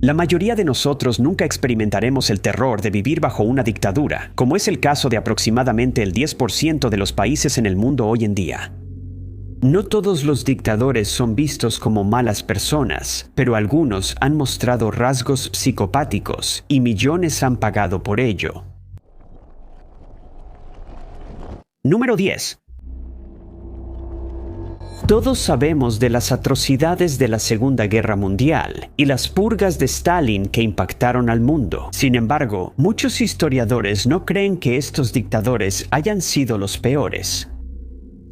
La mayoría de nosotros nunca experimentaremos el terror de vivir bajo una dictadura, como es el caso de aproximadamente el 10% de los países en el mundo hoy en día. No todos los dictadores son vistos como malas personas, pero algunos han mostrado rasgos psicopáticos y millones han pagado por ello. Número 10. Todos sabemos de las atrocidades de la Segunda Guerra Mundial y las purgas de Stalin que impactaron al mundo. Sin embargo, muchos historiadores no creen que estos dictadores hayan sido los peores.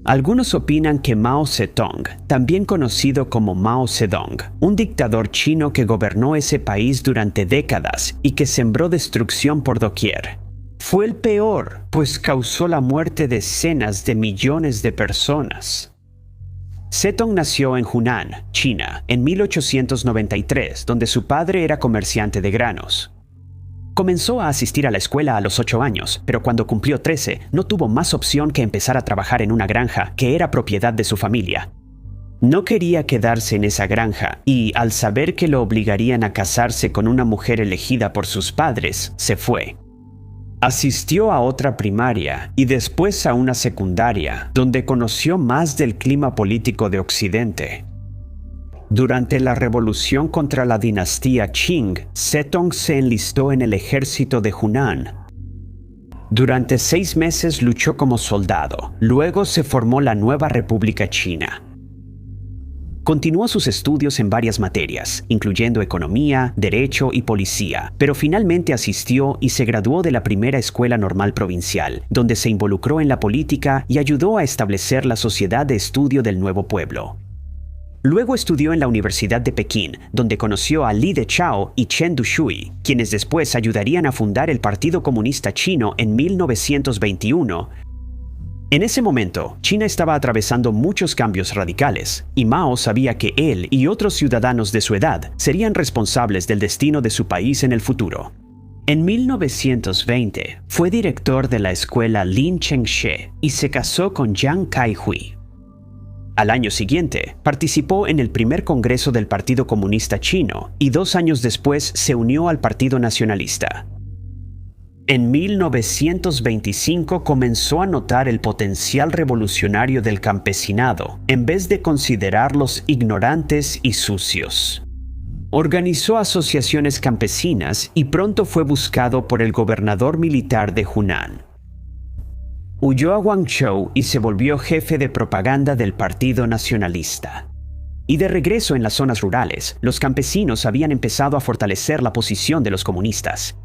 Algunos opinan que Mao Zedong, también conocido como Mao Zedong, un dictador chino que gobernó ese país durante décadas y que sembró destrucción por doquier, fue el peor, pues causó la muerte de decenas de millones de personas. Zedong nació en Hunan, China, en 1893, donde su padre era comerciante de granos. Comenzó a asistir a la escuela a los 8 años, pero cuando cumplió 13, no tuvo más opción que empezar a trabajar en una granja que era propiedad de su familia. No quería quedarse en esa granja y, al saber que lo obligarían a casarse con una mujer elegida por sus padres, se fue. Asistió a otra primaria y después a una secundaria, donde conoció más del clima político de Occidente. Durante la revolución contra la dinastía Qing, Zedong se enlistó en el ejército de Hunan. Durante 6 meses luchó como soldado, luego se formó la nueva República China. Continuó sus estudios en varias materias, incluyendo economía, derecho y policía, pero finalmente asistió y se graduó de la primera escuela normal provincial, donde se involucró en la política y ayudó a establecer la Sociedad de Estudio del Nuevo Pueblo. Luego estudió en la Universidad de Pekín, donde conoció a Li Dechao y Chen Dushui, quienes después ayudarían a fundar el Partido Comunista Chino en 1921. En ese momento, China estaba atravesando muchos cambios radicales, y Mao sabía que él y otros ciudadanos de su edad serían responsables del destino de su país en el futuro. En 1920, fue director de la escuela Lin Chengshe y se casó con Jiang Kaihui. Al año siguiente, participó en el primer congreso del Partido Comunista Chino y 2 años después se unió al Partido Nacionalista. En 1925 comenzó a notar el potencial revolucionario del campesinado, en vez de considerarlos ignorantes y sucios. Organizó asociaciones campesinas y pronto fue buscado por el gobernador militar de Hunan. Huyó a Guangzhou y se volvió jefe de propaganda del Partido Nacionalista. Y de regreso en las zonas rurales, los campesinos habían empezado a fortalecer la posición de los comunistas.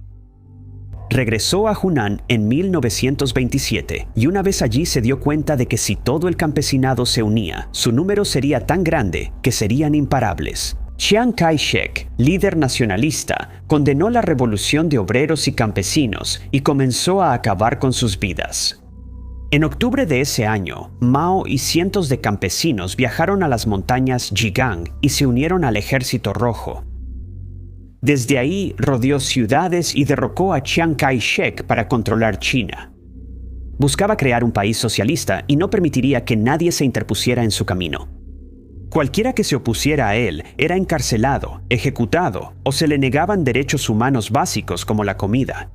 Regresó a Hunan en 1927 y una vez allí se dio cuenta de que si todo el campesinado se unía, su número sería tan grande que serían imparables. Chiang Kai-shek, líder nacionalista, condenó la revolución de obreros y campesinos y comenzó a acabar con sus vidas. En octubre de ese año, Mao y cientos de campesinos viajaron a las montañas Jigang y se unieron al Ejército Rojo. Desde ahí rodeó ciudades y derrocó a Chiang Kai-shek para controlar China. Buscaba crear un país socialista y no permitiría que nadie se interpusiera en su camino. Cualquiera que se opusiera a él era encarcelado, ejecutado o se le negaban derechos humanos básicos como la comida.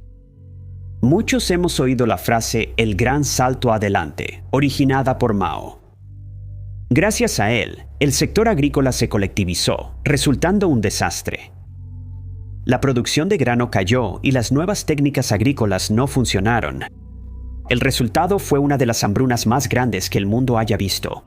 Muchos hemos oído la frase «el gran salto adelante», originada por Mao. Gracias a él, el sector agrícola se colectivizó, resultando un desastre. La producción de grano cayó y las nuevas técnicas agrícolas no funcionaron. El resultado fue una de las hambrunas más grandes que el mundo haya visto.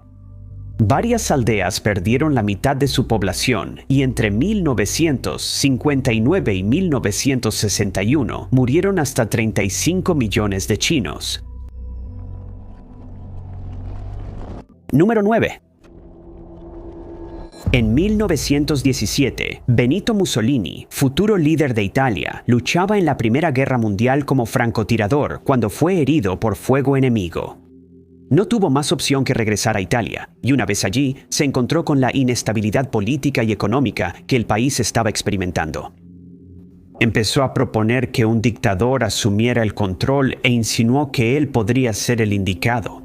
Varias aldeas perdieron la mitad de su población y entre 1959 y 1961 murieron hasta 35 millones de chinos. Número 9. En 1917, Benito Mussolini, futuro líder de Italia, luchaba en la Primera Guerra Mundial como francotirador cuando fue herido por fuego enemigo. No tuvo más opción que regresar a Italia, y una vez allí, se encontró con la inestabilidad política y económica que el país estaba experimentando. Empezó a proponer que un dictador asumiera el control e insinuó que él podría ser el indicado.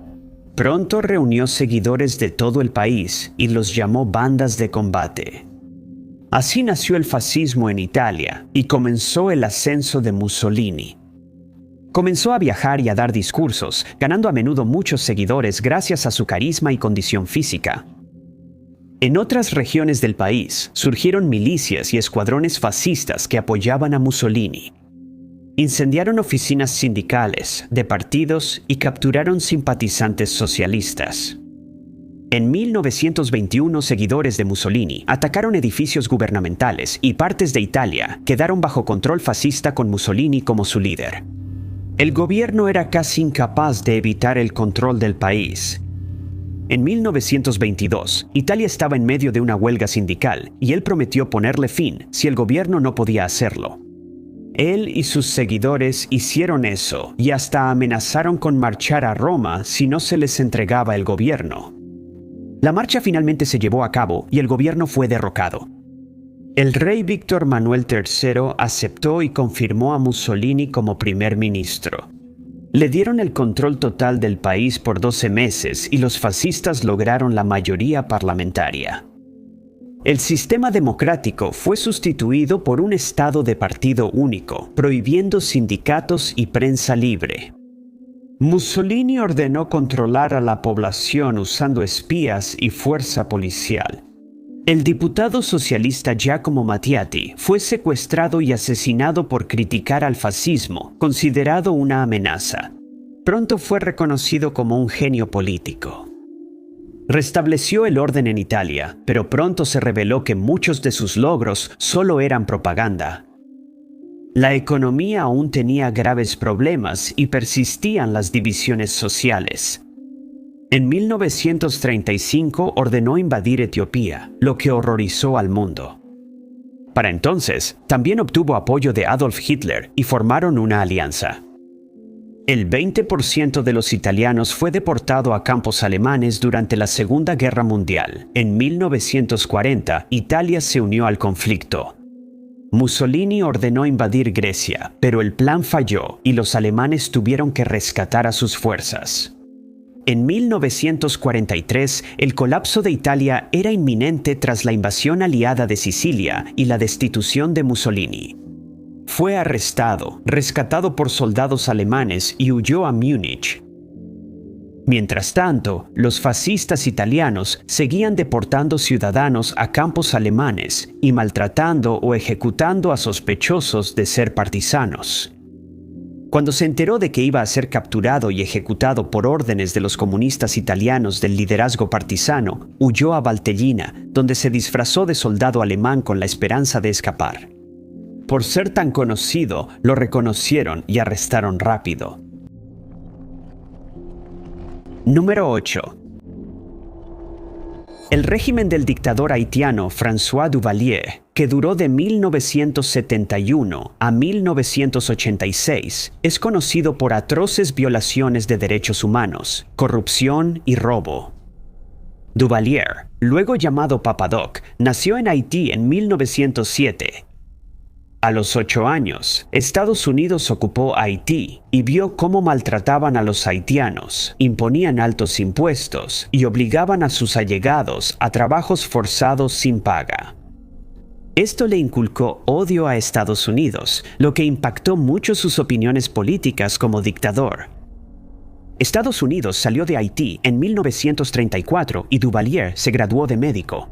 Pronto reunió seguidores de todo el país y los llamó bandas de combate. Así nació el fascismo en Italia y comenzó el ascenso de Mussolini. Comenzó a viajar y a dar discursos, ganando a menudo muchos seguidores gracias a su carisma y condición física. En otras regiones del país surgieron milicias y escuadrones fascistas que apoyaban a Mussolini. Incendiaron oficinas sindicales, de partidos y capturaron simpatizantes socialistas. En 1921, seguidores de Mussolini atacaron edificios gubernamentales y partes de Italia quedaron bajo control fascista con Mussolini como su líder. El gobierno era casi incapaz de evitar el control del país. En 1922, Italia estaba en medio de una huelga sindical y él prometió ponerle fin si el gobierno no podía hacerlo. Él y sus seguidores hicieron eso y hasta amenazaron con marchar a Roma si no se les entregaba el gobierno. La marcha finalmente se llevó a cabo y el gobierno fue derrocado. El rey Víctor Manuel III aceptó y confirmó a Mussolini como primer ministro. Le dieron el control total del país por 12 meses y los fascistas lograron la mayoría parlamentaria. El sistema democrático fue sustituido por un estado de partido único, prohibiendo sindicatos y prensa libre. Mussolini ordenó controlar a la población usando espías y fuerza policial. El diputado socialista Giacomo Matteotti fue secuestrado y asesinado por criticar al fascismo, considerado una amenaza. Pronto fue reconocido como un genio político. Restableció el orden en Italia, pero pronto se reveló que muchos de sus logros solo eran propaganda. La economía aún tenía graves problemas y persistían las divisiones sociales. En 1935 ordenó invadir Etiopía, lo que horrorizó al mundo. Para entonces, también obtuvo apoyo de Adolf Hitler y formaron una alianza. El 20% de los italianos fue deportado a campos alemanes durante la Segunda Guerra Mundial. En 1940, Italia se unió al conflicto. Mussolini ordenó invadir Grecia, pero el plan falló y los alemanes tuvieron que rescatar a sus fuerzas. En 1943, el colapso de Italia era inminente tras la invasión aliada de Sicilia y la destitución de Mussolini. Fue arrestado, rescatado por soldados alemanes y huyó a Múnich. Mientras tanto, los fascistas italianos seguían deportando ciudadanos a campos alemanes y maltratando o ejecutando a sospechosos de ser partisanos. Cuando se enteró de que iba a ser capturado y ejecutado por órdenes de los comunistas italianos del liderazgo partisano, huyó a Valtellina, donde se disfrazó de soldado alemán con la esperanza de escapar. Por ser tan conocido, lo reconocieron y arrestaron rápido. Número 8. El régimen del dictador haitiano François Duvalier, que duró de 1971 a 1986, es conocido por atroces violaciones de derechos humanos, corrupción y robo. Duvalier, luego llamado Papa Doc, nació en Haití en 1907. A los 8 años, Estados Unidos ocupó Haití y vio cómo maltrataban a los haitianos, imponían altos impuestos y obligaban a sus allegados a trabajos forzados sin paga. Esto le inculcó odio a Estados Unidos, lo que impactó mucho sus opiniones políticas como dictador. Estados Unidos salió de Haití en 1934 y Duvalier se graduó de médico.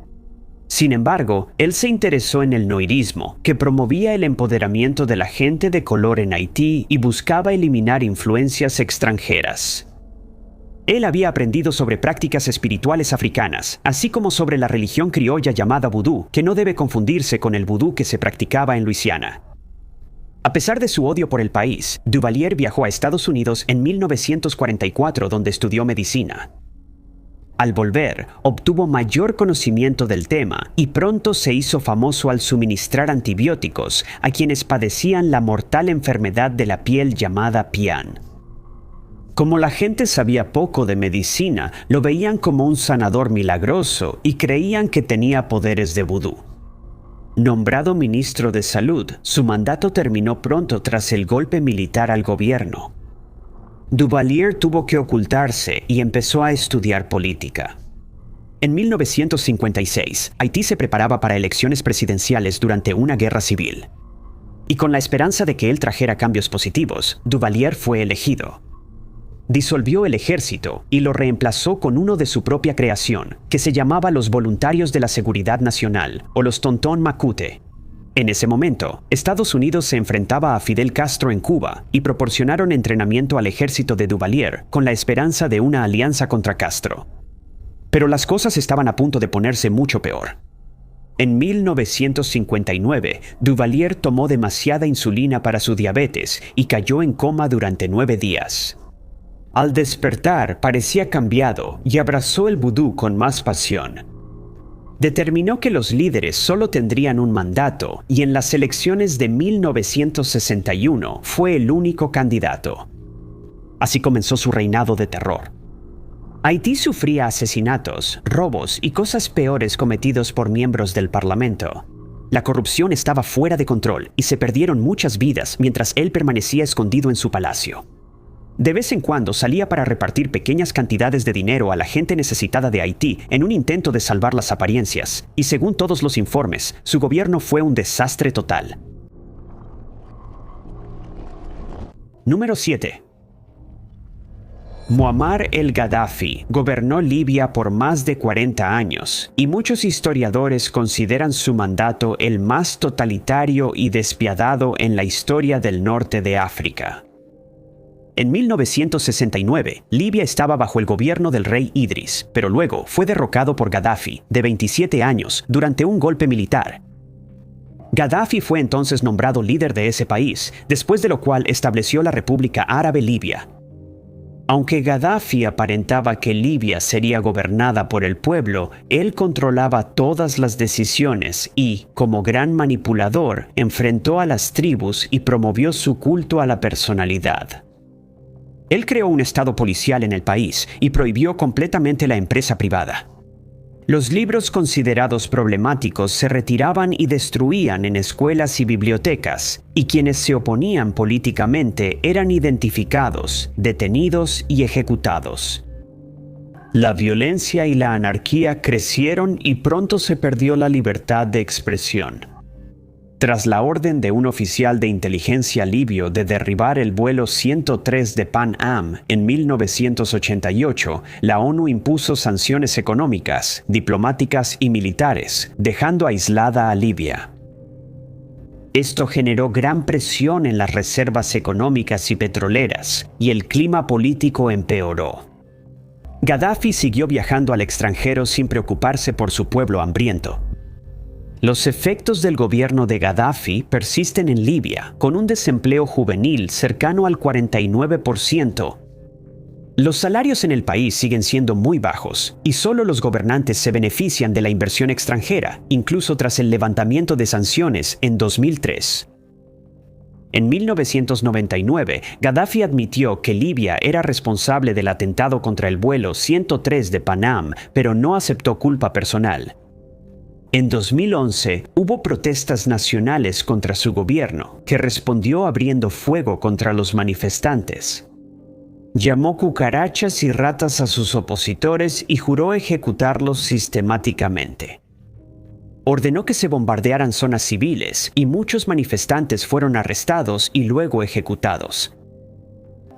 Sin embargo, él se interesó en el noirismo, que promovía el empoderamiento de la gente de color en Haití y buscaba eliminar influencias extranjeras. Él había aprendido sobre prácticas espirituales africanas, así como sobre la religión criolla llamada vudú, que no debe confundirse con el vudú que se practicaba en Luisiana. A pesar de su odio por el país, Duvalier viajó a Estados Unidos en 1944, donde estudió medicina. Al volver, obtuvo mayor conocimiento del tema y pronto se hizo famoso al suministrar antibióticos a quienes padecían la mortal enfermedad de la piel llamada pian. Como la gente sabía poco de medicina, lo veían como un sanador milagroso y creían que tenía poderes de vudú. Nombrado ministro de Salud, su mandato terminó pronto tras el golpe militar al gobierno. Duvalier tuvo que ocultarse y empezó a estudiar política. En 1956, Haití se preparaba para elecciones presidenciales durante una guerra civil. Y con la esperanza de que él trajera cambios positivos, Duvalier fue elegido. Disolvió el ejército y lo reemplazó con uno de su propia creación, que se llamaba los Voluntarios de la Seguridad Nacional, o los Tonton Macoute. En ese momento, Estados Unidos se enfrentaba a Fidel Castro en Cuba y proporcionaron entrenamiento al ejército de Duvalier con la esperanza de una alianza contra Castro. Pero las cosas estaban a punto de ponerse mucho peor. En 1959, Duvalier tomó demasiada insulina para su diabetes y cayó en coma durante 9 días. Al despertar, parecía cambiado y abrazó el vudú con más pasión. Determinó que los líderes solo tendrían un mandato y en las elecciones de 1961 fue el único candidato. Así comenzó su reinado de terror. Haití sufría asesinatos, robos y cosas peores cometidos por miembros del Parlamento. La corrupción estaba fuera de control y se perdieron muchas vidas mientras él permanecía escondido en su palacio. De vez en cuando salía para repartir pequeñas cantidades de dinero a la gente necesitada de Haití en un intento de salvar las apariencias, y según todos los informes, su gobierno fue un desastre total. Número 7. Muammar el-Gaddafi gobernó Libia por más de 40 años, y muchos historiadores consideran su mandato el más totalitario y despiadado en la historia del norte de África. En 1969, Libia estaba bajo el gobierno del rey Idris, pero luego fue derrocado por Gaddafi, de 27 años, durante un golpe militar. Gaddafi fue entonces nombrado líder de ese país, después de lo cual estableció la República Árabe Libia. Aunque Gaddafi aparentaba que Libia sería gobernada por el pueblo, él controlaba todas las decisiones y, como gran manipulador, enfrentó a las tribus y promovió su culto a la personalidad. Él creó un estado policial en el país y prohibió completamente la empresa privada. Los libros considerados problemáticos se retiraban y destruían en escuelas y bibliotecas, y quienes se oponían políticamente eran identificados, detenidos y ejecutados. La violencia y la anarquía crecieron y pronto se perdió la libertad de expresión. Tras la orden de un oficial de inteligencia libio de derribar el vuelo 103 de Pan Am en 1988, la ONU impuso sanciones económicas, diplomáticas y militares, dejando aislada a Libia. Esto generó gran presión en las reservas económicas y petroleras, y el clima político empeoró. Gaddafi siguió viajando al extranjero sin preocuparse por su pueblo hambriento. Los efectos del gobierno de Gaddafi persisten en Libia, con un desempleo juvenil cercano al 49%. Los salarios en el país siguen siendo muy bajos, y solo los gobernantes se benefician de la inversión extranjera, incluso tras el levantamiento de sanciones en 2003. En 1999, Gaddafi admitió que Libia era responsable del atentado contra el vuelo 103 de Pan Am, pero no aceptó culpa personal. En 2011, hubo protestas nacionales contra su gobierno, que respondió abriendo fuego contra los manifestantes. Llamó cucarachas y ratas a sus opositores y juró ejecutarlos sistemáticamente. Ordenó que se bombardearan zonas civiles y muchos manifestantes fueron arrestados y luego ejecutados.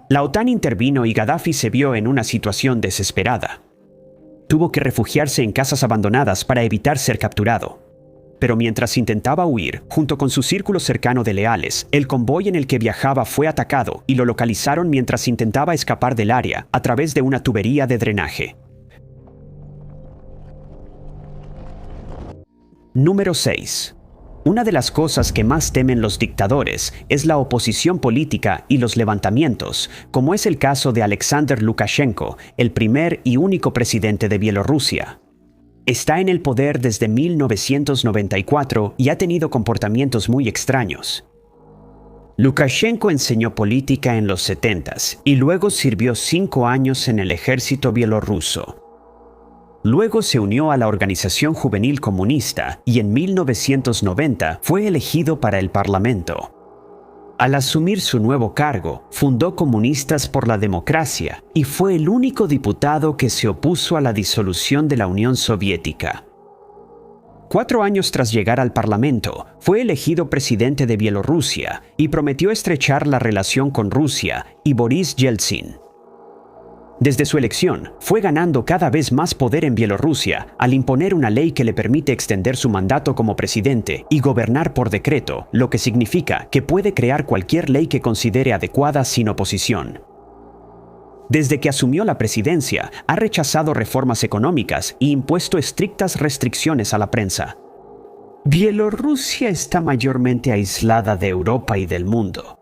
La OTAN intervino y Gaddafi se vio en una situación desesperada. Tuvo que refugiarse en casas abandonadas para evitar ser capturado. Pero mientras intentaba huir, junto con su círculo cercano de leales, el convoy en el que viajaba fue atacado y lo localizaron mientras intentaba escapar del área a través de una tubería de drenaje. Número 6. Una de las cosas que más temen los dictadores es la oposición política y los levantamientos, como es el caso de Alexander Lukashenko, el primer y único presidente de Bielorrusia. Está en el poder desde 1994 y ha tenido comportamientos muy extraños. Lukashenko enseñó política en los 70s y luego sirvió 5 años en el ejército bielorruso. Luego se unió a la Organización Juvenil Comunista y en 1990 fue elegido para el Parlamento. Al asumir su nuevo cargo, fundó Comunistas por la Democracia y fue el único diputado que se opuso a la disolución de la Unión Soviética. 4 años tras llegar al Parlamento, fue elegido presidente de Bielorrusia y prometió estrechar la relación con Rusia y Boris Yeltsin. Desde su elección, fue ganando cada vez más poder en Bielorrusia al imponer una ley que le permite extender su mandato como presidente y gobernar por decreto, lo que significa que puede crear cualquier ley que considere adecuada sin oposición. Desde que asumió la presidencia, ha rechazado reformas económicas e impuesto estrictas restricciones a la prensa. Bielorrusia está mayormente aislada de Europa y del mundo.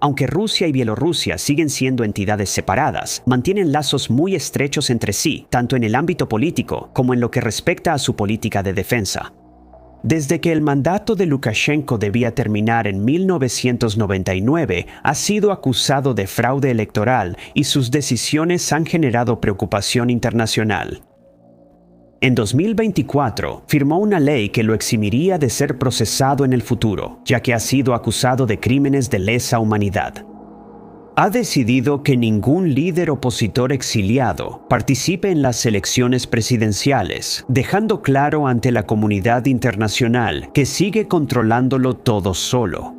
Aunque Rusia y Bielorrusia siguen siendo entidades separadas, mantienen lazos muy estrechos entre sí, tanto en el ámbito político como en lo que respecta a su política de defensa. Desde que el mandato de Lukashenko debía terminar en 1999, ha sido acusado de fraude electoral y sus decisiones han generado preocupación internacional. En 2024, firmó una ley que lo eximiría de ser procesado en el futuro, ya que ha sido acusado de crímenes de lesa humanidad. Ha decidido que ningún líder opositor exiliado participe en las elecciones presidenciales, dejando claro ante la comunidad internacional que sigue controlándolo todo solo.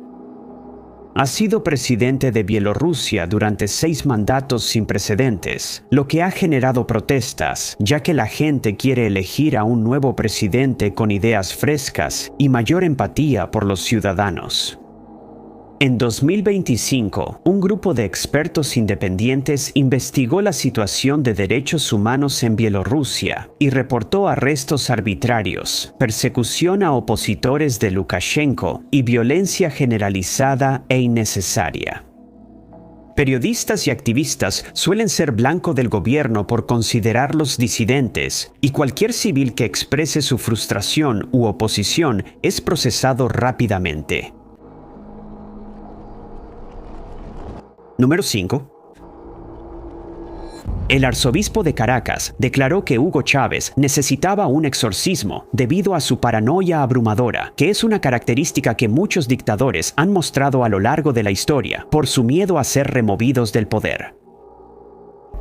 Ha sido presidente de Bielorrusia durante 6 mandatos sin precedentes, lo que ha generado protestas, ya que la gente quiere elegir a un nuevo presidente con ideas frescas y mayor empatía por los ciudadanos. En 2025, un grupo de expertos independientes investigó la situación de derechos humanos en Bielorrusia y reportó arrestos arbitrarios, persecución a opositores de Lukashenko y violencia generalizada e innecesaria. Periodistas y activistas suelen ser blanco del gobierno por considerarlos disidentes, y cualquier civil que exprese su frustración u oposición es procesado rápidamente. Número 5. El arzobispo de Caracas declaró que Hugo Chávez necesitaba un exorcismo debido a su paranoia abrumadora, que es una característica que muchos dictadores han mostrado a lo largo de la historia por su miedo a ser removidos del poder.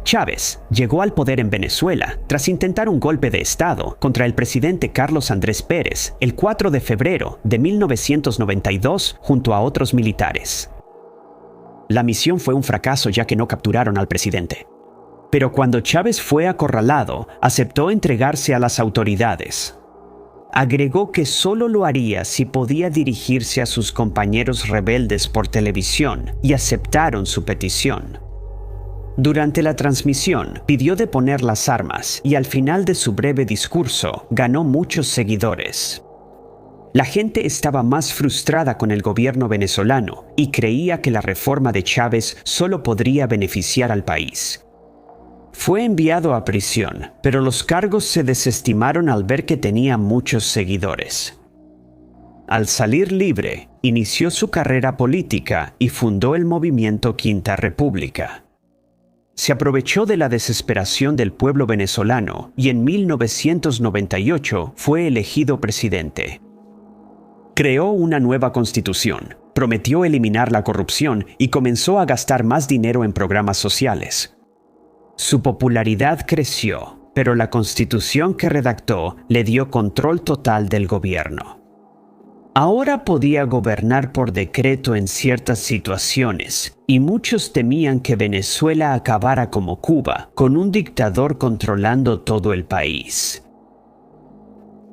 Chávez llegó al poder en Venezuela tras intentar un golpe de Estado contra el presidente Carlos Andrés Pérez el 4 de febrero de 1992 junto a otros militares. La misión fue un fracaso ya que no capturaron al presidente. Pero cuando Chávez fue acorralado, aceptó entregarse a las autoridades. Agregó que solo lo haría si podía dirigirse a sus compañeros rebeldes por televisión y aceptaron su petición. Durante la transmisión, pidió deponer las armas y al final de su breve discurso, ganó muchos seguidores. La gente estaba más frustrada con el gobierno venezolano y creía que la reforma de Chávez solo podría beneficiar al país. Fue enviado a prisión, pero los cargos se desestimaron al ver que tenía muchos seguidores. Al salir libre, inició su carrera política y fundó el movimiento Quinta República. Se aprovechó de la desesperación del pueblo venezolano y en 1998 fue elegido presidente. Creó una nueva constitución, prometió eliminar la corrupción y comenzó a gastar más dinero en programas sociales. Su popularidad creció, pero la constitución que redactó le dio control total del gobierno. Ahora podía gobernar por decreto en ciertas situaciones, y muchos temían que Venezuela acabara como Cuba, con un dictador controlando todo el país.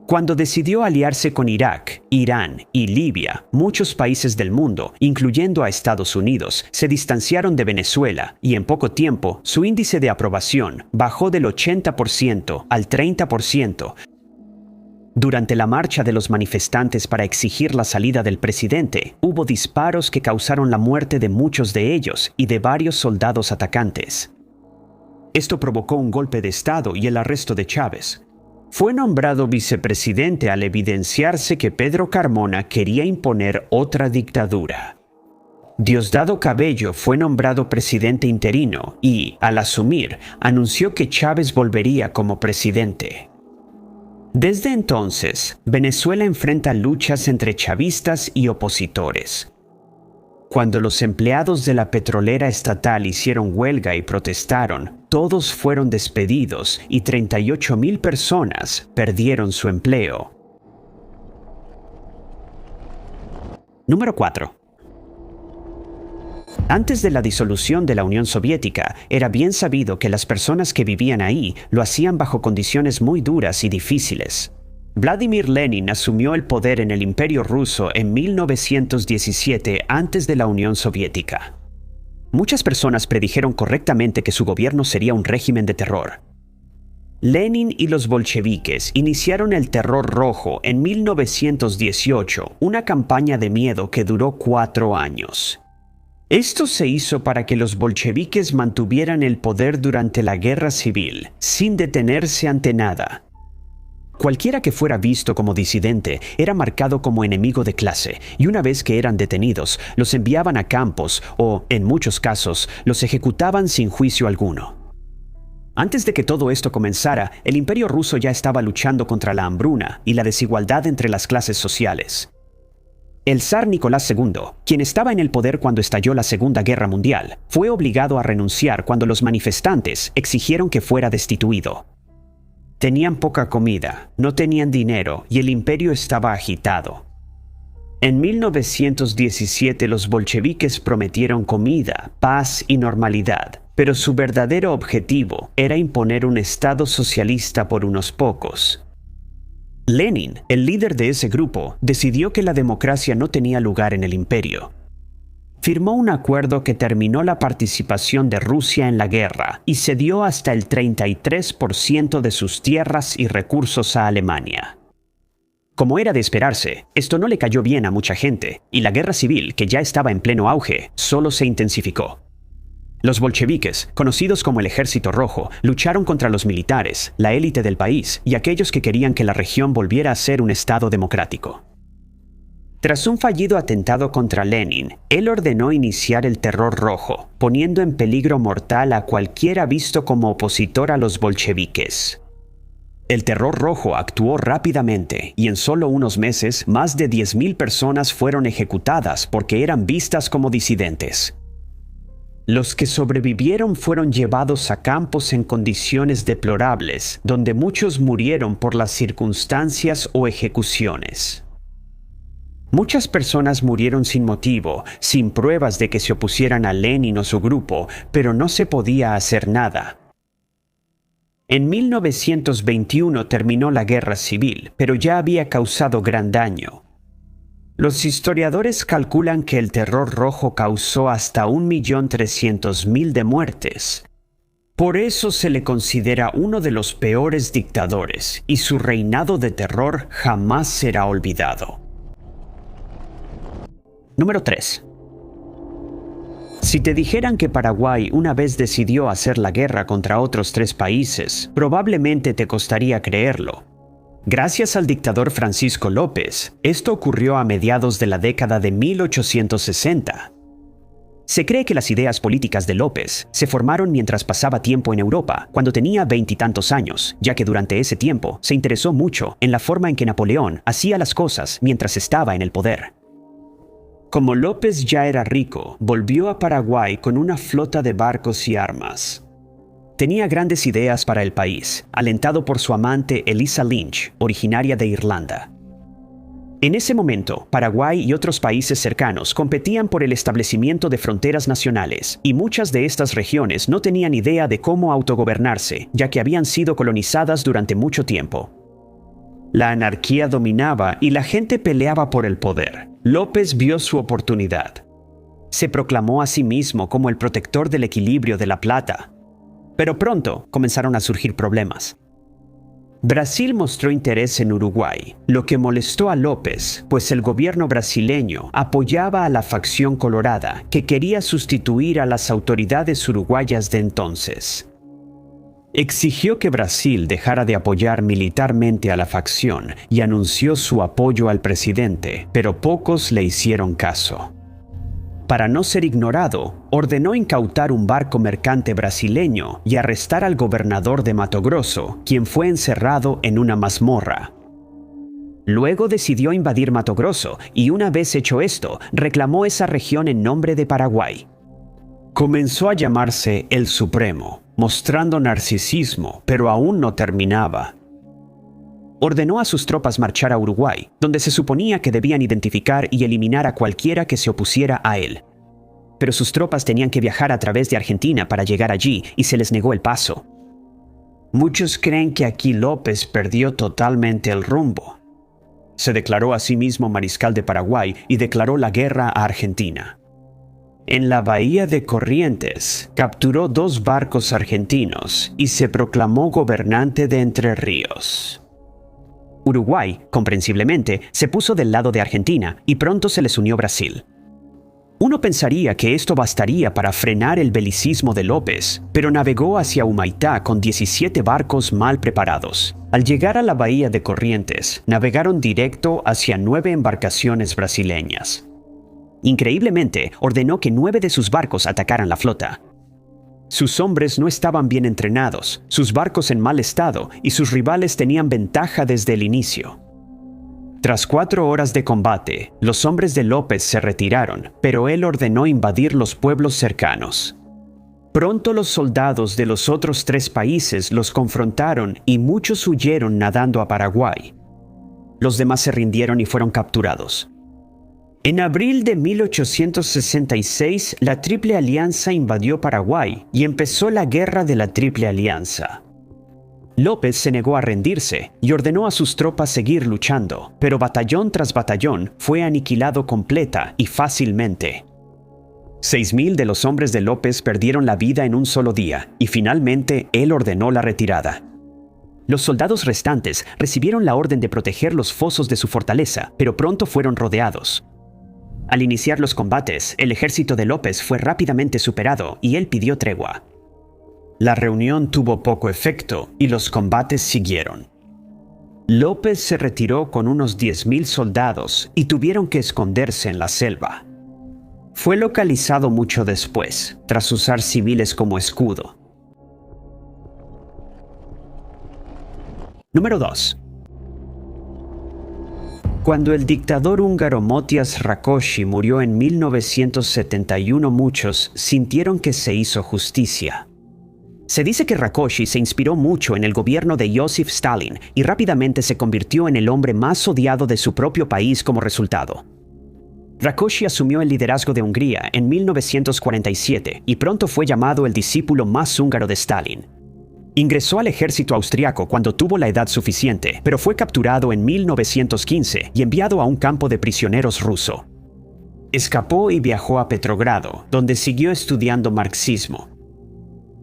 Cuando decidió aliarse con Irak, Irán y Libia, muchos países del mundo, incluyendo a Estados Unidos, se distanciaron de Venezuela y en poco tiempo su índice de aprobación bajó del 80% al 30%. Durante la marcha de los manifestantes para exigir la salida del presidente, hubo disparos que causaron la muerte de muchos de ellos y de varios soldados atacantes. Esto provocó un golpe de Estado y el arresto de Chávez. Fue nombrado vicepresidente al evidenciarse que Pedro Carmona quería imponer otra dictadura. Diosdado Cabello fue nombrado presidente interino y, al asumir, anunció que Chávez volvería como presidente. Desde entonces, Venezuela enfrenta luchas entre chavistas y opositores. Cuando los empleados de la petrolera estatal hicieron huelga y protestaron, todos fueron despedidos y 38,000 personas perdieron su empleo. Número 4. Antes de la disolución de la Unión Soviética, era bien sabido que las personas que vivían ahí lo hacían bajo condiciones muy duras y difíciles. Vladimir Lenin asumió el poder en el Imperio Ruso en 1917 antes de la Unión Soviética. Muchas personas predijeron correctamente que su gobierno sería un régimen de terror. Lenin y los bolcheviques iniciaron el Terror Rojo en 1918, una campaña de miedo que duró 4 años. Esto se hizo para que los bolcheviques mantuvieran el poder durante la guerra civil, sin detenerse ante nada. Cualquiera que fuera visto como disidente era marcado como enemigo de clase, y una vez que eran detenidos, los enviaban a campos o, en muchos casos, los ejecutaban sin juicio alguno. Antes de que todo esto comenzara, el Imperio Ruso ya estaba luchando contra la hambruna y la desigualdad entre las clases sociales. El zar Nicolás II, quien estaba en el poder cuando estalló la Segunda Guerra Mundial, fue obligado a renunciar cuando los manifestantes exigieron que fuera destituido. Tenían poca comida, no tenían dinero y el imperio estaba agitado. En 1917 los bolcheviques prometieron comida, paz y normalidad, pero su verdadero objetivo era imponer un estado socialista por unos pocos. Lenin, el líder de ese grupo, decidió que la democracia no tenía lugar en el imperio. Firmó un acuerdo que terminó la participación de Rusia en la guerra y cedió hasta el 33% de sus tierras y recursos a Alemania. Como era de esperarse, esto no le cayó bien a mucha gente, y la guerra civil, que ya estaba en pleno auge, solo se intensificó. Los bolcheviques, conocidos como el Ejército Rojo, lucharon contra los militares, la élite del país y aquellos que querían que la región volviera a ser un estado democrático. Tras un fallido atentado contra Lenin, él ordenó iniciar el Terror Rojo, poniendo en peligro mortal a cualquiera visto como opositor a los bolcheviques. El Terror Rojo actuó rápidamente y en solo unos meses más de 10,000 personas fueron ejecutadas porque eran vistas como disidentes. Los que sobrevivieron fueron llevados a campos en condiciones deplorables, donde muchos murieron por las circunstancias o ejecuciones. Muchas personas murieron sin motivo, sin pruebas de que se opusieran a Lenin o su grupo, pero no se podía hacer nada. En 1921 terminó la guerra civil, pero ya había causado gran daño. Los historiadores calculan que el Terror Rojo causó hasta 1.300.000 de muertes. Por eso se le considera uno de los peores dictadores, y su reinado de terror jamás será olvidado. Número 3. Si te dijeran que Paraguay una vez decidió hacer la guerra contra otros 3 países, probablemente te costaría creerlo. Gracias al dictador Francisco López, esto ocurrió a mediados de la década de 1860. Se cree que las ideas políticas de López se formaron mientras pasaba tiempo en Europa, cuando tenía 20 y tantos años, ya que durante ese tiempo se interesó mucho en la forma en que Napoleón hacía las cosas mientras estaba en el poder. Como López ya era rico, volvió a Paraguay con una flota de barcos y armas. Tenía grandes ideas para el país, alentado por su amante Elisa Lynch, originaria de Irlanda. En ese momento, Paraguay y otros países cercanos competían por el establecimiento de fronteras nacionales, y muchas de estas regiones no tenían idea de cómo autogobernarse, ya que habían sido colonizadas durante mucho tiempo. La anarquía dominaba y la gente peleaba por el poder. López vio su oportunidad. Se proclamó a sí mismo como el protector del equilibrio de la plata. Pero pronto comenzaron a surgir problemas. Brasil mostró interés en Uruguay, lo que molestó a López, pues el gobierno brasileño apoyaba a la facción colorada, que quería sustituir a las autoridades uruguayas de entonces. Exigió que Brasil dejara de apoyar militarmente a la facción y anunció su apoyo al presidente, pero pocos le hicieron caso. Para no ser ignorado, ordenó incautar un barco mercante brasileño y arrestar al gobernador de Mato Grosso, quien fue encerrado en una mazmorra. Luego decidió invadir Mato Grosso y una vez hecho esto, reclamó esa región en nombre de Paraguay. Comenzó a llamarse el Supremo, mostrando narcisismo, pero aún no terminaba. Ordenó a sus tropas marchar a Uruguay, donde se suponía que debían identificar y eliminar a cualquiera que se opusiera a él. Pero sus tropas tenían que viajar a través de Argentina para llegar allí y se les negó el paso. Muchos creen que aquí López perdió totalmente el rumbo. Se declaró a sí mismo mariscal de Paraguay y declaró la guerra a Argentina. En la bahía de Corrientes, capturó 2 barcos argentinos y se proclamó gobernante de Entre Ríos. Uruguay, comprensiblemente, se puso del lado de Argentina y pronto se les unió Brasil. Uno pensaría que esto bastaría para frenar el belicismo de López, pero navegó hacia Humaitá con 17 barcos mal preparados. Al llegar a la bahía de Corrientes, navegaron directo hacia 9 embarcaciones brasileñas. Increíblemente, ordenó que 9 de sus barcos atacaran la flota. Sus hombres no estaban bien entrenados, sus barcos en mal estado y sus rivales tenían ventaja desde el inicio. Tras 4 horas de combate, los hombres de López se retiraron, pero él ordenó invadir los pueblos cercanos. Pronto los soldados de los otros 3 países los confrontaron y muchos huyeron nadando a Paraguay. Los demás se rindieron y fueron capturados. En abril de 1866, la Triple Alianza invadió Paraguay y empezó la Guerra de la Triple Alianza. López se negó a rendirse y ordenó a sus tropas seguir luchando, pero batallón tras batallón fue aniquilado completa y fácilmente. 6,000 de los hombres de López perdieron la vida en un solo día y finalmente él ordenó la retirada. Los soldados restantes recibieron la orden de proteger los fosos de su fortaleza, pero pronto fueron rodeados. Al iniciar los combates, el ejército de López fue rápidamente superado y él pidió tregua. La reunión tuvo poco efecto y los combates siguieron. López se retiró con unos 10,000 soldados y tuvieron que esconderse en la selva. Fue localizado mucho después, tras usar civiles como escudo. Número 2. Cuando el dictador húngaro Matyas Rákosi murió en 1971, muchos sintieron que se hizo justicia. Se dice que Rákosi se inspiró mucho en el gobierno de Joseph Stalin y rápidamente se convirtió en el hombre más odiado de su propio país como resultado. Rákosi asumió el liderazgo de Hungría en 1947 y pronto fue llamado el discípulo más húngaro de Stalin. Ingresó al ejército austriaco cuando tuvo la edad suficiente, pero fue capturado en 1915 y enviado a un campo de prisioneros ruso. Escapó y viajó a Petrogrado, donde siguió estudiando marxismo.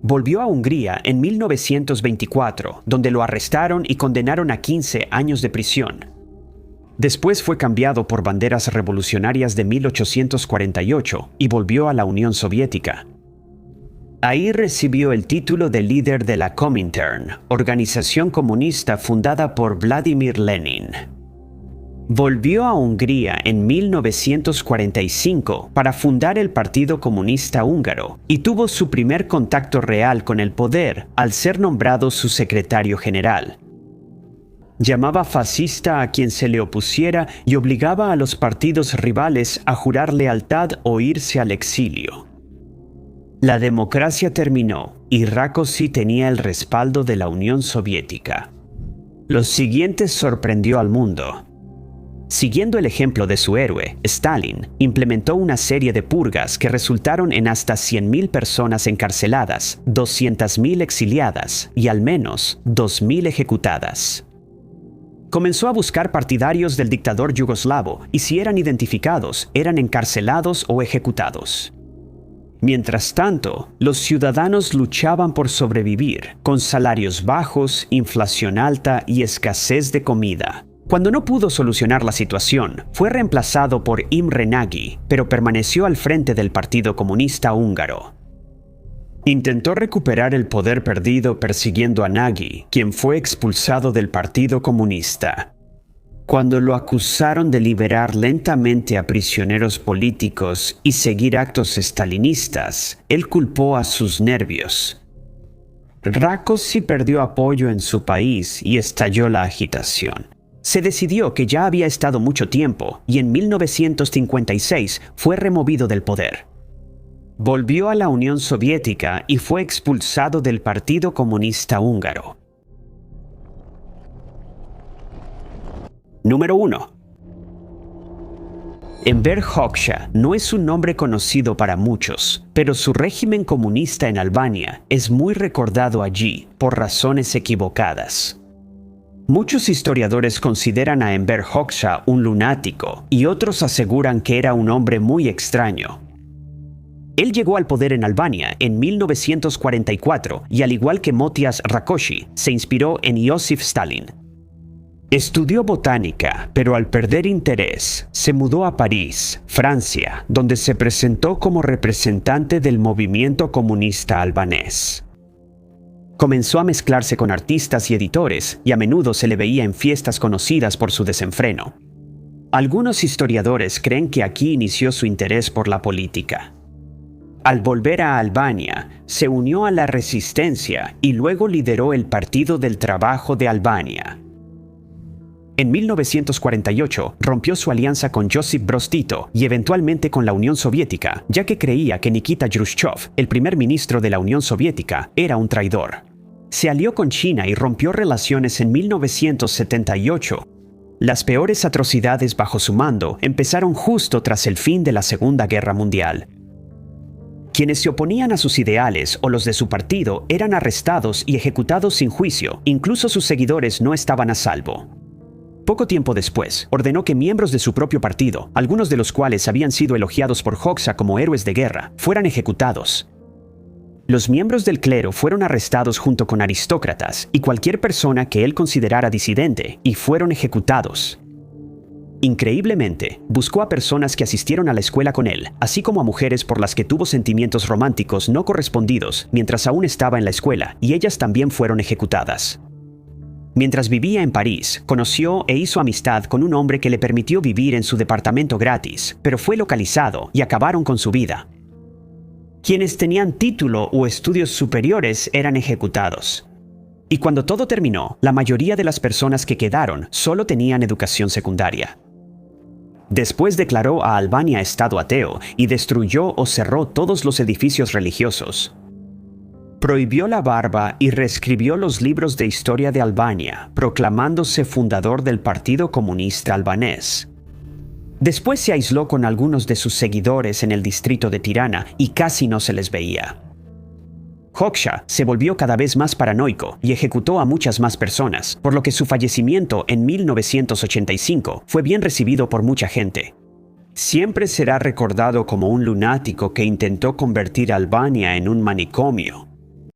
Volvió a Hungría en 1924, donde lo arrestaron y condenaron a 15 años de prisión. Después fue cambiado por banderas revolucionarias de 1848 y volvió a la Unión Soviética. Ahí recibió el título de líder de la Comintern, organización comunista fundada por Vladimir Lenin. Volvió a Hungría en 1945 para fundar el Partido Comunista Húngaro y tuvo su primer contacto real con el poder al ser nombrado su secretario general. Llamaba fascista a quien se le opusiera y obligaba a los partidos rivales a jurar lealtad o irse al exilio. La democracia terminó y Rákosi tenía el respaldo de la Unión Soviética. Lo siguiente sorprendió al mundo. Siguiendo el ejemplo de su héroe, Stalin implementó una serie de purgas que resultaron en hasta 100,000 personas encarceladas, 200,000 exiliadas y al menos 2,000 ejecutadas. Comenzó a buscar partidarios del dictador yugoslavo y si eran identificados, eran encarcelados o ejecutados. Mientras tanto, los ciudadanos luchaban por sobrevivir, con salarios bajos, inflación alta y escasez de comida. Cuando no pudo solucionar la situación, fue reemplazado por Imre Nagy, pero permaneció al frente del Partido Comunista Húngaro. Intentó recuperar el poder perdido persiguiendo a Nagy, quien fue expulsado del Partido Comunista. Cuando lo acusaron de liberar lentamente a prisioneros políticos y seguir actos estalinistas, él culpó a sus nervios. Rákosi perdió apoyo en su país y estalló la agitación. Se decidió que ya había estado mucho tiempo y en 1956 fue removido del poder. Volvió a la Unión Soviética y fue expulsado del Partido Comunista Húngaro. Número 1. Enver Hoxha no es un nombre conocido para muchos, pero su régimen comunista en Albania es muy recordado allí por razones equivocadas. Muchos historiadores consideran a Enver Hoxha un lunático y otros aseguran que era un hombre muy extraño. Él llegó al poder en Albania en 1944 y al igual que Motias Rakosi, se inspiró en Joseph Stalin. Estudió botánica, pero al perder interés, se mudó a París, Francia, donde se presentó como representante del movimiento comunista albanés. Comenzó a mezclarse con artistas y editores, y a menudo se le veía en fiestas conocidas por su desenfreno. Algunos historiadores creen que aquí inició su interés por la política. Al volver a Albania, se unió a la resistencia y luego lideró el Partido del Trabajo de Albania. En 1948 rompió su alianza con Josip Broz Tito y eventualmente con la Unión Soviética, ya que creía que Nikita Khrushchev, el primer ministro de la Unión Soviética, era un traidor. Se alió con China y rompió relaciones en 1978. Las peores atrocidades bajo su mando empezaron justo tras el fin de la Segunda Guerra Mundial. Quienes se oponían a sus ideales o los de su partido eran arrestados y ejecutados sin juicio, incluso sus seguidores no estaban a salvo. Poco tiempo después, ordenó que miembros de su propio partido, algunos de los cuales habían sido elogiados por Hoxha como héroes de guerra, fueran ejecutados. Los miembros del clero fueron arrestados junto con aristócratas y cualquier persona que él considerara disidente, y fueron ejecutados. Increíblemente, buscó a personas que asistieron a la escuela con él, así como a mujeres por las que tuvo sentimientos románticos no correspondidos mientras aún estaba en la escuela, y ellas también fueron ejecutadas. Mientras vivía en París, conoció e hizo amistad con un hombre que le permitió vivir en su departamento gratis, pero fue localizado y acabaron con su vida. Quienes tenían título o estudios superiores eran ejecutados. Y cuando todo terminó, la mayoría de las personas que quedaron solo tenían educación secundaria. Después declaró a Albania estado ateo y destruyó o cerró todos los edificios religiosos. Prohibió la barba y reescribió los libros de historia de Albania, proclamándose fundador del Partido Comunista Albanés. Después se aisló con algunos de sus seguidores en el distrito de Tirana y casi no se les veía. Hoxha se volvió cada vez más paranoico y ejecutó a muchas más personas, por lo que su fallecimiento en 1985 fue bien recibido por mucha gente. Siempre será recordado como un lunático que intentó convertir a Albania en un manicomio.